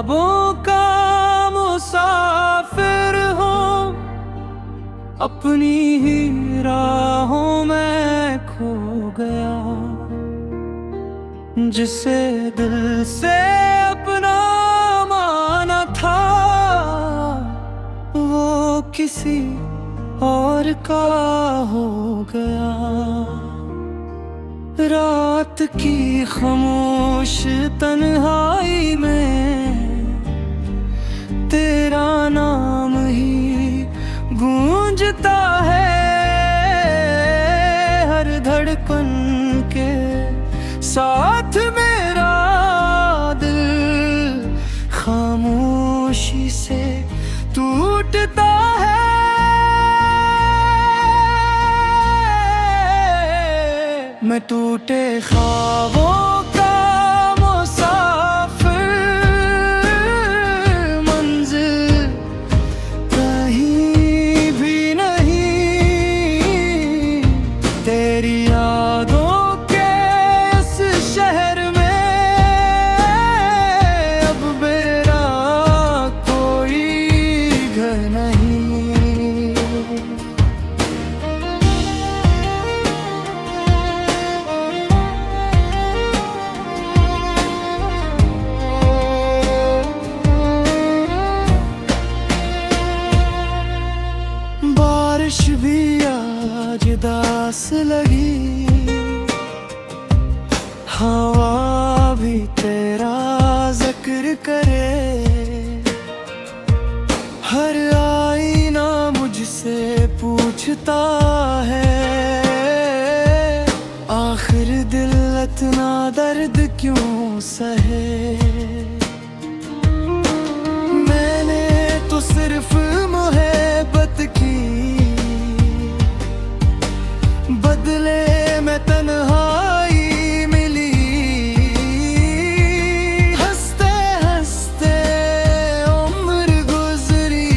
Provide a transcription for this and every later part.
ख्वाबों का मुसाफिर हूँ, अपनी ही राहों में खो गया। जिसे दिल से अपना माना था, वो किसी और का हो गया। रात की खामोश तन्हाई में तेरा नाम ही गूंजता है। हर धड़कन के साथ मेरा दिल खामोशी से टूटता है। मैं टूटे ख्वाबों का मुसाफिर, मंजिल कहीं भी नहीं। तेरी यादों के इस शहर में अब मेरा कोई घर नहीं। बारिश भी आज दास लगी, हवा भी तेरा जिक्र करे। हर आईना मुझसे पूछता है, आखिर दिल इतना दर्द क्यों सहे। मैंने तो सिर्फ मोहब्बत की, बदले में तन्हाई मिली। हंसते हंसते उम्र गुजरी,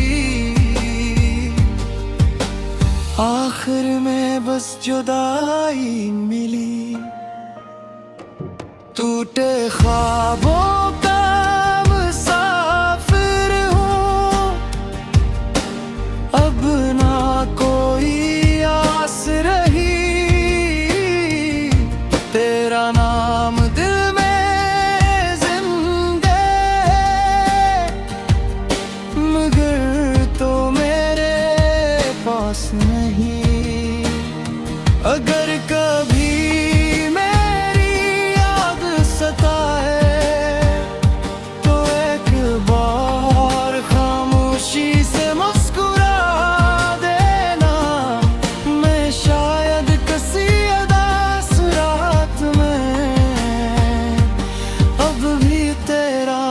आखिर में बस जुदाई मिली। टूटे ख्वाबों का मुसाफिर हूँ, अब ना कोई आस रही। तेरा नाम दिल में जिंदा है, मगर तो मेरे पास नहीं। अगर कभी मेरी याद सताए, तो एक बार खामोशी से मुस्कुरा देना। मैं शायद किसी उदास रात में अब भी तेरा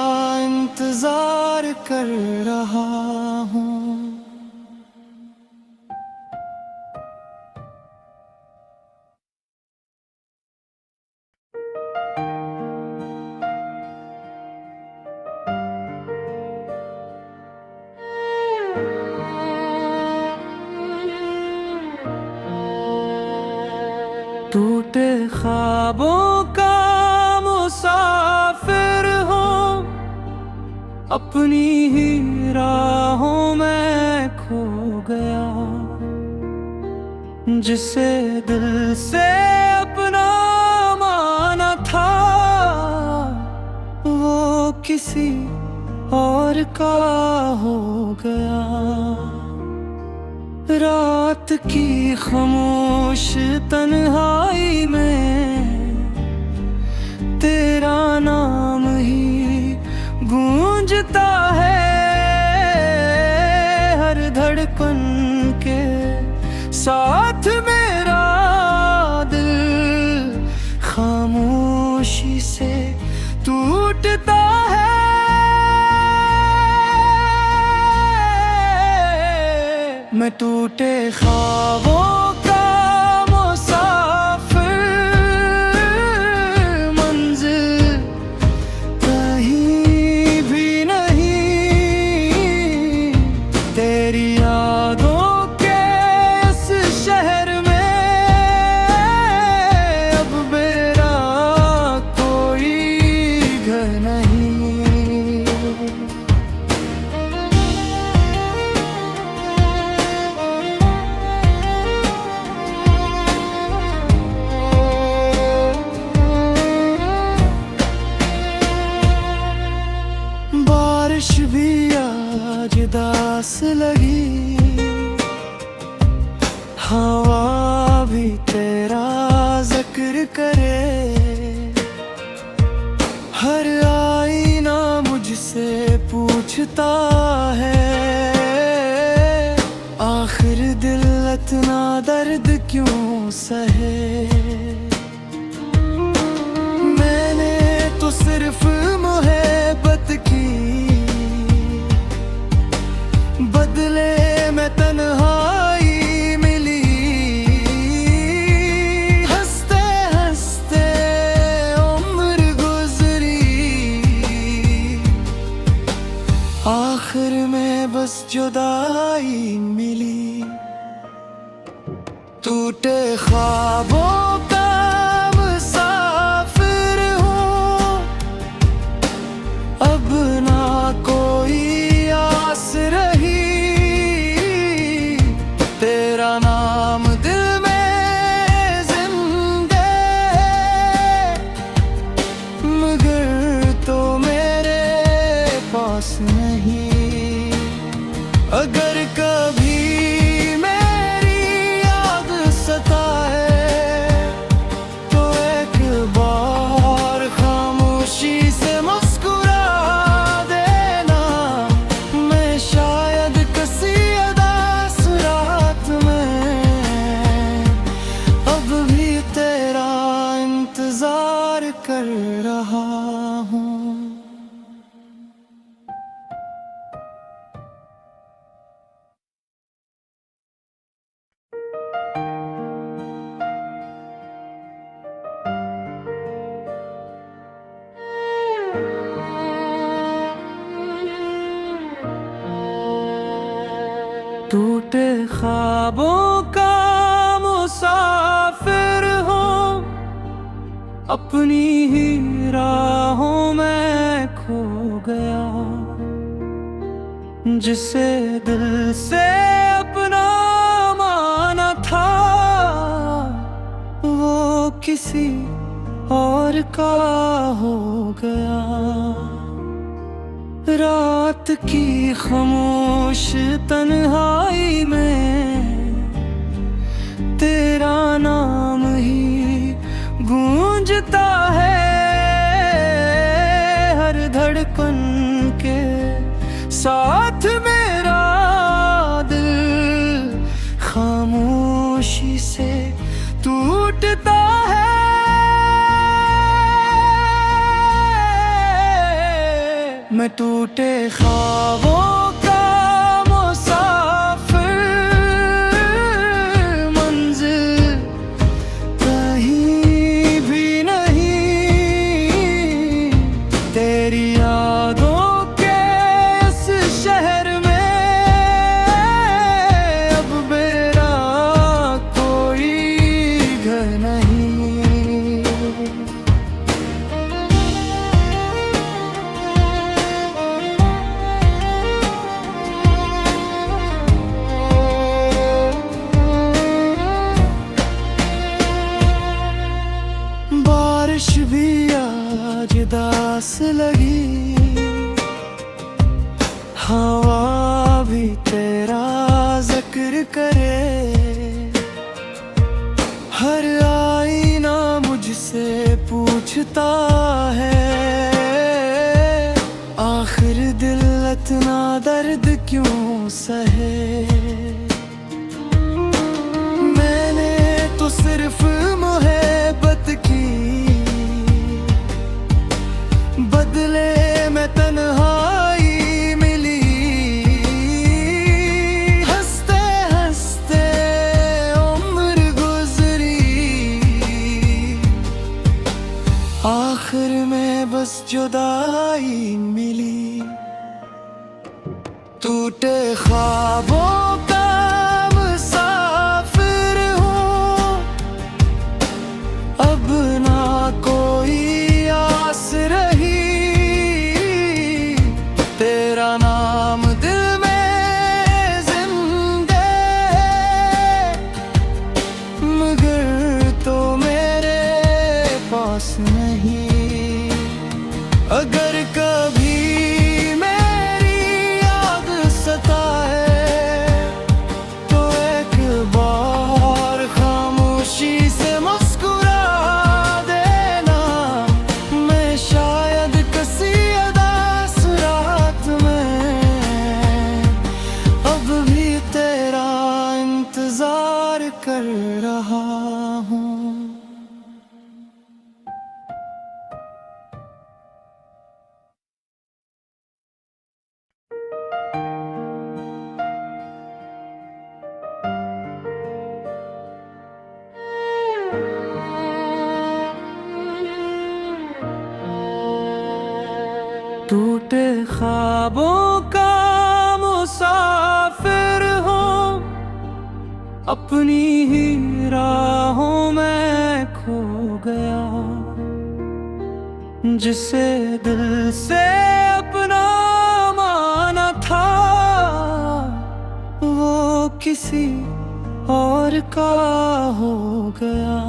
इंतजार कर रहा हूँ। टूटे ख्वाबों का मुसाफिर हूँ, अपनी ही राहों में खो गया। जिसे दिल से अपना माना था, वो किसी और का हो गया। रात की खामोश तन्हाई में तेरा नाम ही गूंजता है। हर धड़कन के साथ मेरा दिल खामोशी से टूटता है। मैं टूटे ख्वाबों का मुसाफिर, मंजिल कहीं भी नहीं। तेरी यादों के इस शहर में अब मेरा कोई घर नहीं। बारिश भी आज दास लगी, हवा भी तेरा जिक्र करे। हर आईना मुझसे पूछता है, आखिर दिल इतना दर्द क्यों सहे। मैंने तो सिर्फ मोहब्बत की, बदले में तन्हाई मिली। हंसते हंसते उम्र गुजरी, आखिर में बस जुदाई मिली। टूटे ख्वाबों का मुसाफिर हूँ, अब ना कोई आस रही। तेरा नाम दिल में जिंदा है, मगर तो मेरे पास नहीं। अगर कभी मेरी याद सताए, तो एक बार खामोशी से मुस्कुरा देना। मैं शायद किसी उदास रात में अब भी तेरा इंतजार कर रहा हूँ। टूटे ख्वाबों का मुसाफिर हूँ, अपनी ही राहों में खो गया। जिसे दिल से अपना माना था, वो किसी और का हो गया। रात की खामोश तन्हाई में तेरा नाम ही गूंजता है। हर धड़कन के साथ मेरा दिल खामोशी से टूटता है। मैं टूटे ख्वाबों का मुसाफिर, मंजिल कहीं भी नहीं। तेरी यादों के इस शहर में अब मेरा कोई घर नहीं। बारिश भी आज दास लगी, हवा भी तेरा जिक्र करे। हर आईना मुझसे पूछता है, आखिर दिल इतना दर्द क्यों सहे। मैंने तो सिर्फ मोहब्बत की, बदले में तन्हाई मिली। हंसते हंसते उम्र गुजरी, आखिर में बस जुदाई मिली। टूटे ख्वाबों का मुसाफिर हूँ, अब ना कोई आस रही। तेरा नाम दिल में जिंदा है, मगर तो मेरे पास नहीं। अगर कभी मैं टूटे ख्वाबों का मुसाफिर हूँ, अपनी ही राहों में खो गया। जिसे दिल से अपना माना था, वो किसी और का हो गया।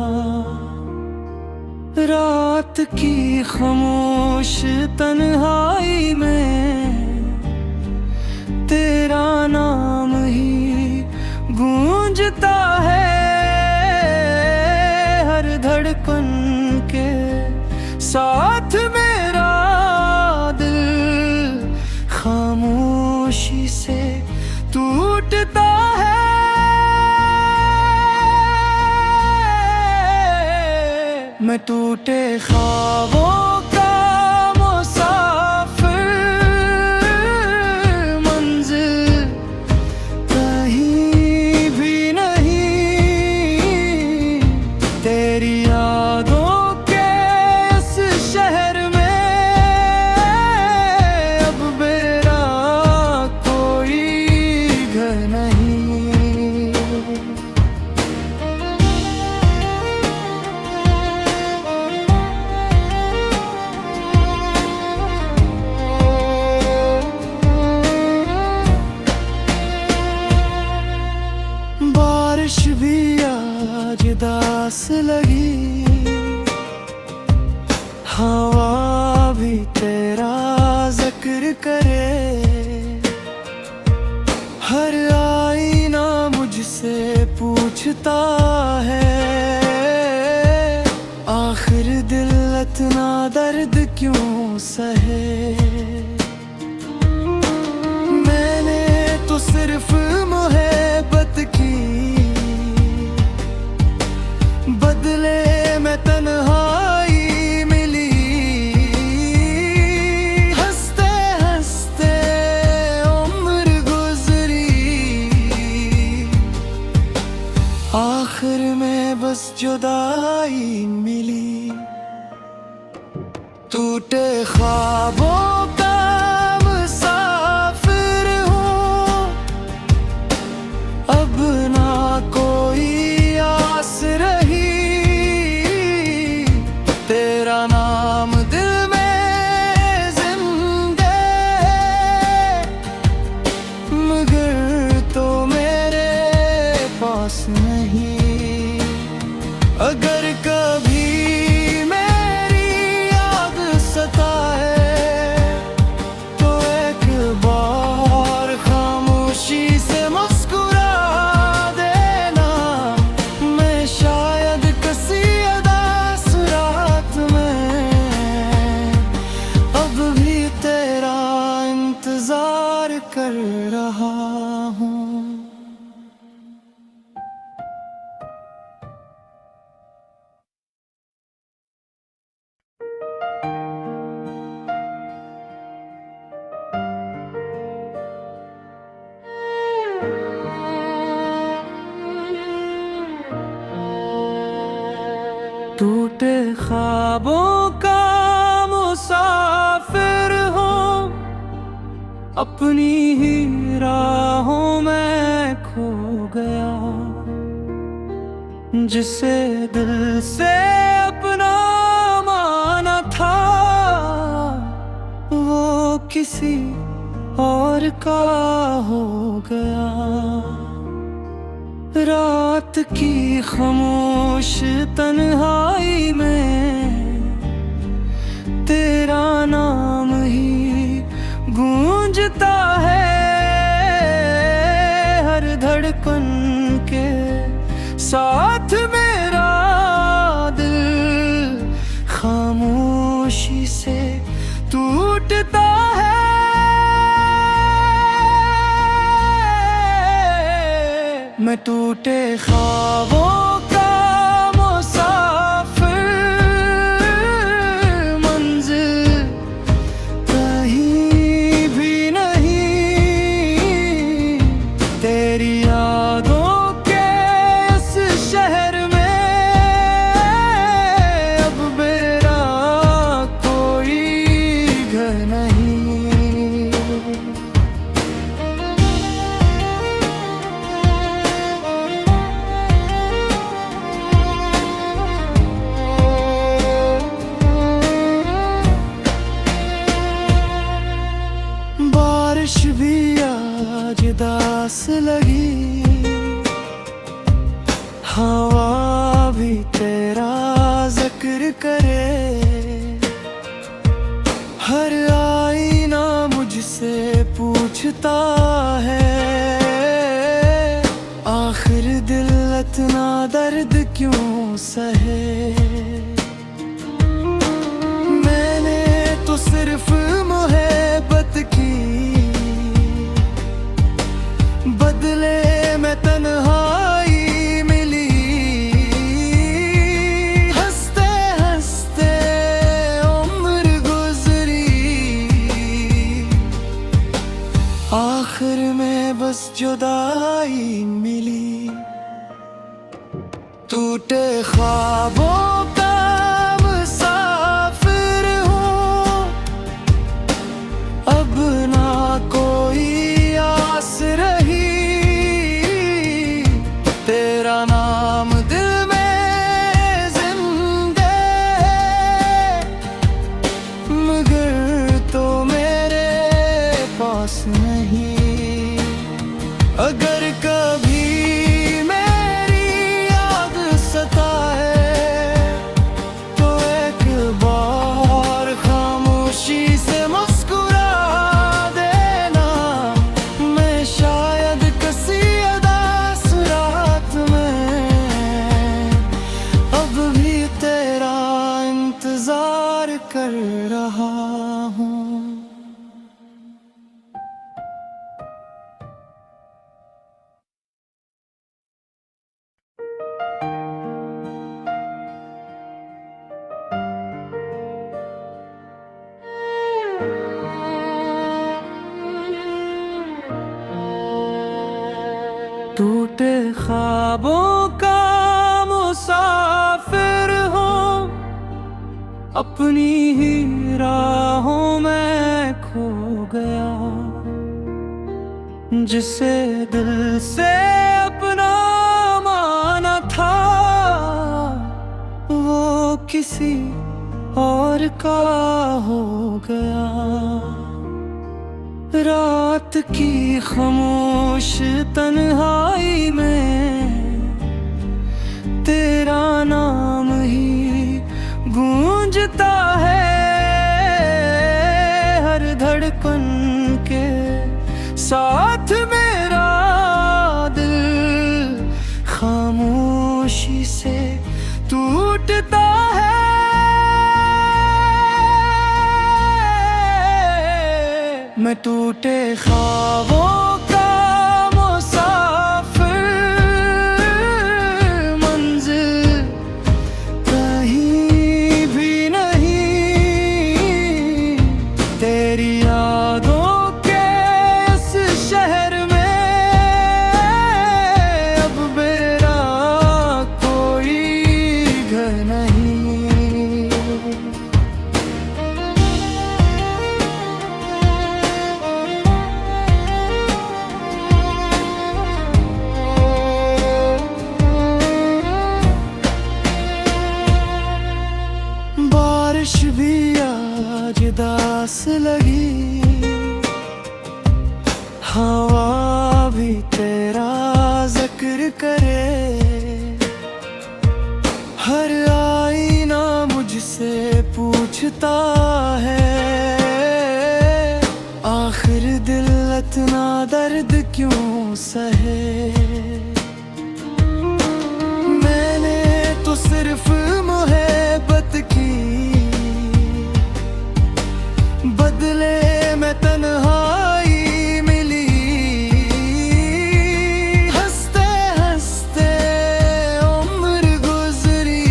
रात की खामोश तन्हाई में तेरा नाम ही गूंजता है। हर धड़कन के साथ मेरा दिल खामोशी से टूटता है। मैं टूटे ख्वाबों का मुसाफिर, मंजिल कहीं भी नहीं। तेरी यादों के इस शहर में अब मेरा कोई घर नहीं। बारिश भी आज दास लगी, हवा भी तेरा जिक्र करे। हर आईना मुझसे पूछता है, आखिर दिल इतना दर्द क्यों सहे। मैंने तो सिर्फ मोहब्बत की, बदले में तन्हाई मिली। हंसते हंसते उम्र गुजरी, आखिर में बस जुदाई मिली। टूटे ख्वाबों का मुसाफिर हूँ, अब ना कोई आस रही। तेरा नाम दिल में जिंदा है, मगर तो मेरे पास नहीं। अगर कभी मेरी याद सताए, तो एक बार खामोशी से मुस्कुरा देना। मैं शायद किसी उदास रात में अब भी तेरा इंतजार कर रहा हूँ। टूटे ख्वाबों का मुसाफिर हूँ, अपनी ही राहों में खो गया। जिसे दिल से अपना माना था, वो किसी और का हो गया। रात की खामोश तन्हाई में तेरा नाम ही गूंजता है। हर धड़कन के साथ मेरा दिल खामोशी से टूटता है। मैं टूटे ख्वाबों का मुसाफिर, मंजिल कहीं भी नहीं। तेरी यादों के इस शहर में अब मेरा कोई घर नहीं। बारिश भी आज दास लगी, हवा भी तेरा जिक्र करे। हर आईना मुझसे पूछता है, आखिर दिल इतना दर्द क्यों सहे। मैंने तो सिर्फ मोहब्बत की, बदले में तन्हाई मिली। हंसते हंसते उम्र गुजरी, आखिर में बस जुदाई मिली। टूटे ख्वाबों का मुसाफिर हूँ, अब ना कोई आस रही। तेरा नाम दिल में जिंदा है, मगर तो मेरे पास नहीं। अगर कभी कर रहा हूँ। टूटे ख्वाबों का मुसाफिर हूँ, अपनी ही राहों में खो गया। जिसे दिल से अपना माना था, वो किसी और का हो गया। रात की खामोश तन्हाई में तेरा नाम ही गूंजता है। हर धड़कन के साथ मेरा दिल खामोशी से टूटता है। मैं टूटे ख्वाबों का मुसाफिर, मंजिल कहीं भी नहीं। तेरी यादों के इस शहर में अब मेरा कोई घर नहीं। बारिश भी आज दास लगी, हवा भी तेरा जिक्र करे। हर आईना मुझसे पूछता है, आखिर दिल इतना दर्द क्यों सहे। मैंने तो सिर्फ मोहब्बत की, बदले में तन्हाई मिली। हंसते हंसते उम्र गुजरी,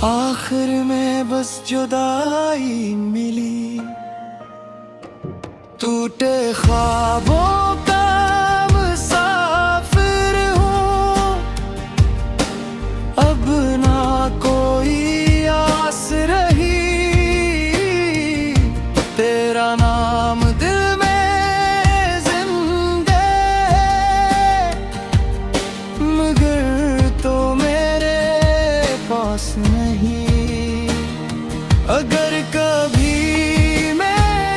आखिर में बस जुदाई मिली। टूटे ख्वाबों का मुसाफिर हूँ, अब ना कोई आस रही। तेरा नाम दिल में जिंदा है, मगर तो मेरे पास नहीं। अगर कभी मैं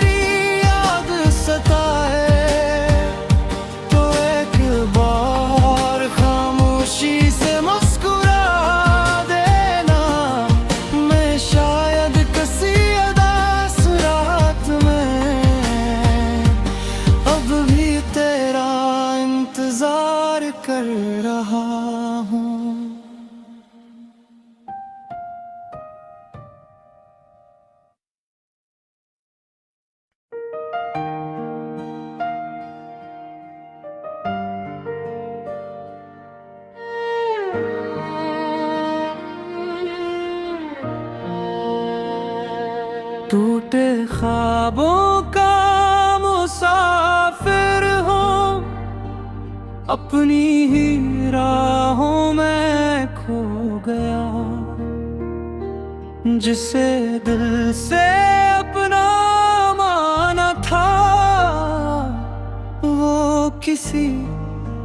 ख्वाबों का मुसाफिर हूँ, अपनी ही राहों में खो गया। जिसे दिल से अपना माना था, वो किसी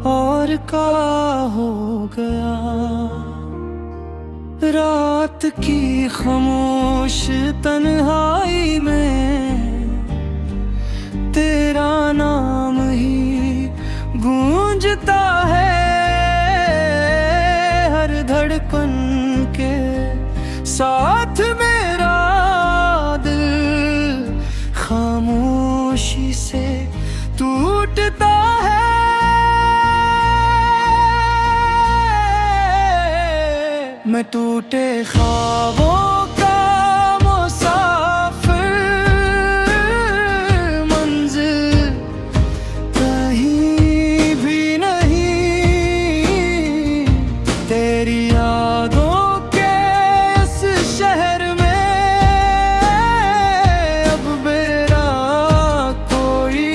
और का हो गया। रात की खामोश तन्हाई में तेरा नाम ही गूंजता है। हर धड़कन के साथ मेरा दिल खामोशी से टूटता है। मैं टूटे ख्वाबों का मुसाफिर, मंजिल कहीं भी नहीं। तेरी यादों के इस शहर में अब मेरा कोई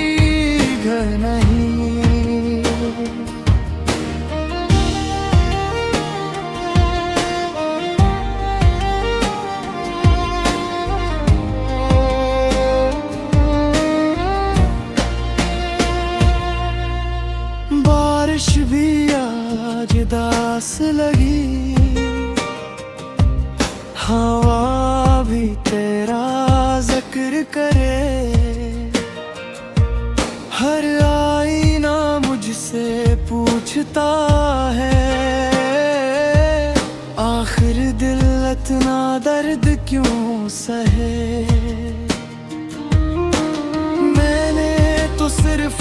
घर नहीं। बारिश भी आज दास लगी, हवा भी तेरा जिक्र करे। हर आईना मुझसे पूछता है, आखिर दिल इतना दर्द क्यों सहे। मैंने तो सिर्फ